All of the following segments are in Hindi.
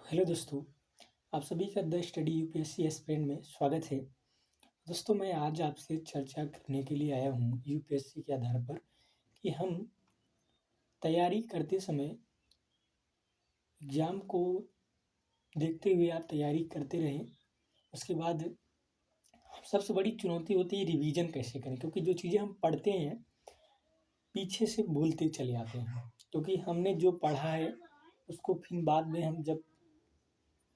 हेलो दोस्तों, आप सभी का द स्टडी यूपीएससी एस्पिरेंट में स्वागत है। दोस्तों, मैं आज आपसे चर्चा करने के लिए आया हूँ यूपीएससी के आधार पर कि हम तैयारी करते समय एग्ज़ाम को देखते हुए आप तैयारी करते रहें। उसके बाद सबसे बड़ी चुनौती होती है रिवीजन कैसे करें, क्योंकि जो चीज़ें हम पढ़ते हैं पीछे से भूलते चले आते हैं, क्योंकि हमने जो पढ़ा है उसको फिर बाद में हम जब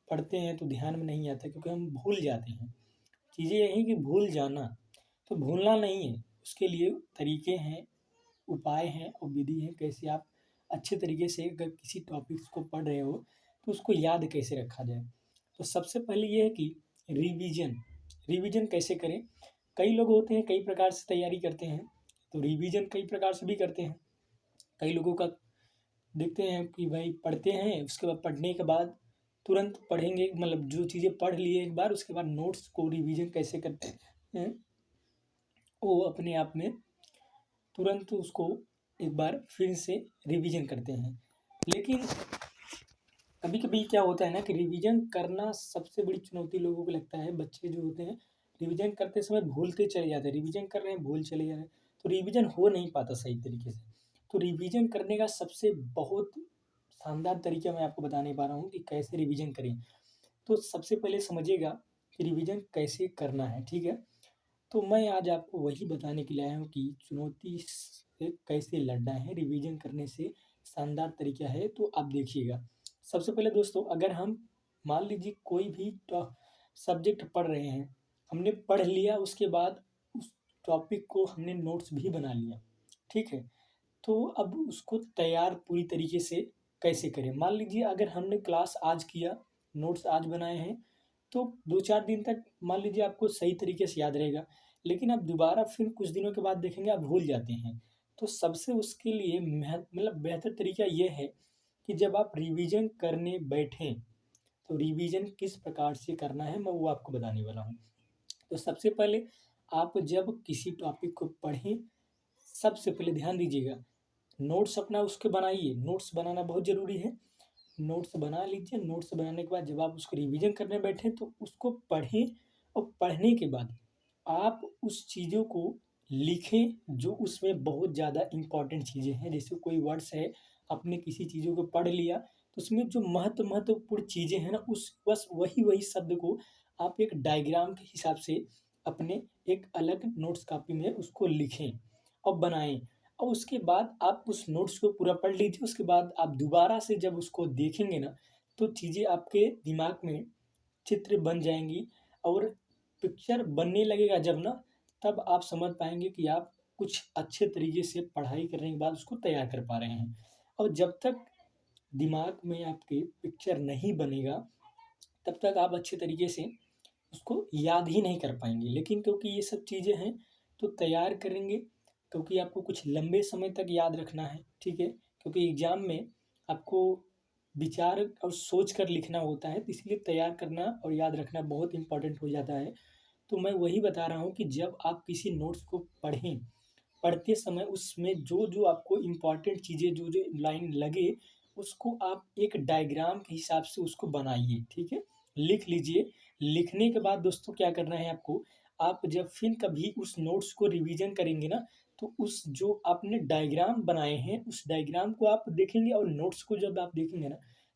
पढ़ते हैं तो ध्यान में नहीं आता, क्योंकि हम भूल जाते हैं। चीज़ें यही कि भूल जाना, तो भूलना नहीं है। उसके लिए तरीके हैं, उपाय हैं और विधि है कैसे आप अच्छे तरीके से अगर किसी टॉपिक्स को पढ़ रहे हो तो उसको याद कैसे रखा जाए। तो सबसे पहले ये है कि रिवीजन रिवीजन कैसे करें। कई लोग होते हैं कई प्रकार से तैयारी करते हैं, तो रिवीजन कई प्रकार से भी करते हैं। कई लोगों का देखते हैं कि भाई पढ़ते हैं, उसके बाद पढ़ने के बाद तुरंत पढ़ेंगे, मतलब जो चीज़ें पढ़ लिए एक बार उसके बाद नोट्स को रिवीजन कैसे करते हैं वो अपने आप में तुरंत उसको एक बार फिर से रिवीजन करते हैं। लेकिन कभी कभी क्या होता है ना कि रिवीजन करना सबसे बड़ी चुनौती लोगों को लगता है। बच्चे जो होते हैं रिवीजन करते समय भूलते चले जाते हैं, रिवीजन कर रहे हैं भूल चले जा रहे हैं, तो रिवीजन हो नहीं पाता सही तरीके से। तो रिवीजन करने का सबसे बहुत शानदार तरीका मैं आपको बताने पा रहा हूँ कि कैसे रिवीजन करें। तो सबसे पहले समझिएगा कि रिवीजन कैसे करना है, ठीक है। तो मैं आज आपको वही बताने के लिए आया हूँ कि चुनौती से कैसे लड़ना है। रिवीजन करने से शानदार तरीका है, तो आप देखिएगा। सबसे पहले दोस्तों, अगर हम मान लीजिए कोई भी सब्जेक्ट पढ़ रहे हैं, हमने पढ़ लिया, उसके बाद उस टॉपिक को हमने नोट्स भी बना लिया, ठीक है। तो अब उसको तैयार पूरी तरीके से कैसे करें। मान लीजिए अगर हमने क्लास आज किया, नोट्स आज बनाए हैं, तो 2-4 दिन तक मान लीजिए आपको सही तरीके से याद रहेगा। लेकिन आप दोबारा फिर कुछ दिनों के बाद देखेंगे आप भूल जाते हैं। तो सबसे उसके लिए मतलब बेहतर तरीका ये है कि जब आप रिवीजन करने बैठें, तो रिवीजन किस प्रकार से करना है मैं वो आपको बताने वाला हूँ। तो सबसे पहले आप जब किसी टॉपिक को पढ़ें, सबसे पहले ध्यान दीजिएगा, नोट्स अपना उसके बनाइए। नोट्स बनाना बहुत ज़रूरी है। नोट्स बना लीजिए, नोट्स बनाने के बाद जब आप उसको रिवीजन करने बैठें तो उसको पढ़ें, और पढ़ने के बाद आप उस चीज़ों को लिखें जो उसमें बहुत ज़्यादा इम्पोर्टेंट चीज़ें हैं। जैसे कोई वर्ड्स है, आपने किसी चीज़ों को पढ़ लिया, तो उसमें जो महत्वपूर्ण चीज़ें हैं ना, उस बस वही शब्द को आप एक डायग्राम के हिसाब से अपने एक अलग नोट्स कॉपी में उसको लिखें और बनाएँ। और उसके बाद आप उस नोट्स को पूरा पढ़ लीजिए। उसके बाद आप दोबारा से जब उसको देखेंगे ना, तो चीज़ें आपके दिमाग में चित्र बन जाएँगी, और पिक्चर बनने लगेगा जब ना, तब आप समझ पाएँगे कि आप कुछ अच्छे तरीके से पढ़ाई करने के बाद उसको तैयार कर पा रहे हैं। और जब तक दिमाग में आपके पिक्चर नहीं बनेगा, तब तक आप अच्छे तरीके से उसको याद ही नहीं कर पाएँगे। लेकिन क्योंकि ये सब चीज़ें हैं, तो तैयार करेंगे, क्योंकि आपको कुछ लंबे समय तक याद रखना है, ठीक है? क्योंकि एग्ज़ाम में आपको विचार और सोच कर लिखना होता है, तो इसलिए तैयार करना और याद रखना बहुत इम्पोर्टेंट हो जाता है। तो मैं वही बता रहा हूँ कि जब आप किसी नोट्स को पढ़ें, पढ़ते समय उसमें जो-जो आपको इम्पोर्टेंट चीज़ें, जो-जो लाइन लगे, उसको आप एक डायग्राम के हिसाब से उसको बनाइए, ठीक है? लिख लीजिए। लिखने के बाद दोस्तों क्या करना है आपको, आप जब फिर कभी उस नोट्स को रिवीजन करेंगे ना, तो उस जो आपने डायग्राम बनाए हैं, उस डायग्राम को आप देखेंगे, और नोट्स को जब आप देखेंगे ना,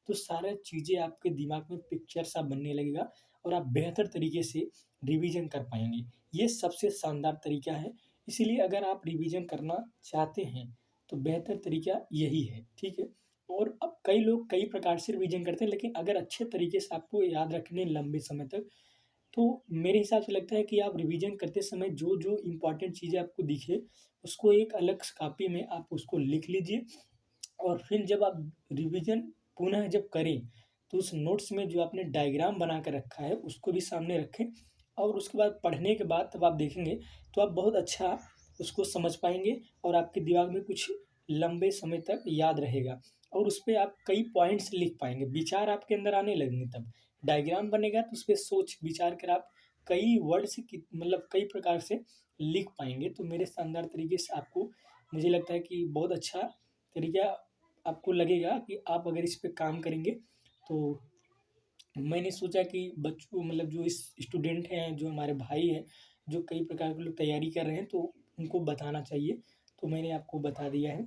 तो सारा चीज़ें आपके दिमाग में पिक्चर सा बनने लगेगा, और आप बेहतर तरीके से रिवीजन कर पाएँगे। ये सबसे शानदार तरीका है। इसीलिए अगर आप रिवीजन करना चाहते हैं, तो बेहतर तरीका यही है, ठीक है? और अब कई लोग कई प्रकार से रिवीजन करते हैं, लेकिन अगर अच्छे तरीके से आपको याद रखने लंबे समय तक, तो मेरे हिसाब से लगता है कि आप रिवीजन करते समय जो-जो इम्पोर्टेंट चीज़ें आपको दिखे, उसको एक अलग कॉपी में आप उसको लिख लीजिए। और फिर जब आप रिवीजन पुनः जब करें, तो उस नोट्स में जो आपने डायग्राम बना के रखा है, उसको भी सामने रखें, और उसके बाद पढ़ने के बाद तब आप देखेंगे, तो आप बहुत अच्छा उसको समझ पाएँगे, और आपके दिमाग में कुछ लंबे समय तक याद रहेगा, और उसपे आप कई पॉइंट्स लिख पाएँगे, विचार आपके अंदर आने लगेंगे तब। डायग्राम बनेगा तो उसपे सोच विचार कर आप कई वर्ड्स की मतलब कई प्रकार से लिख पाएँगे। तो मेरे शानदार तरीके से आपको, मुझे लगता है कि बहुत अच्छा तरीका आपको लगेगा कि आप अगर इस पे काम करेंगे, तो मैंने सोचा कि बच्चों मतलब जो इस स्टूडेंट हैं, जो हमारे भाई हैं, जो कई प्रकार के लोग तैयारी कर रहे हैं, तो उनको बताना चाहिए। तो मैंने आपको बता दिया है।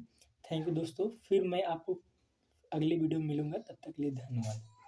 थैंक यू दोस्तों। फिर मैं आपको अगले वीडियो में मिलूँगा, तब तक के लिए धन्यवाद।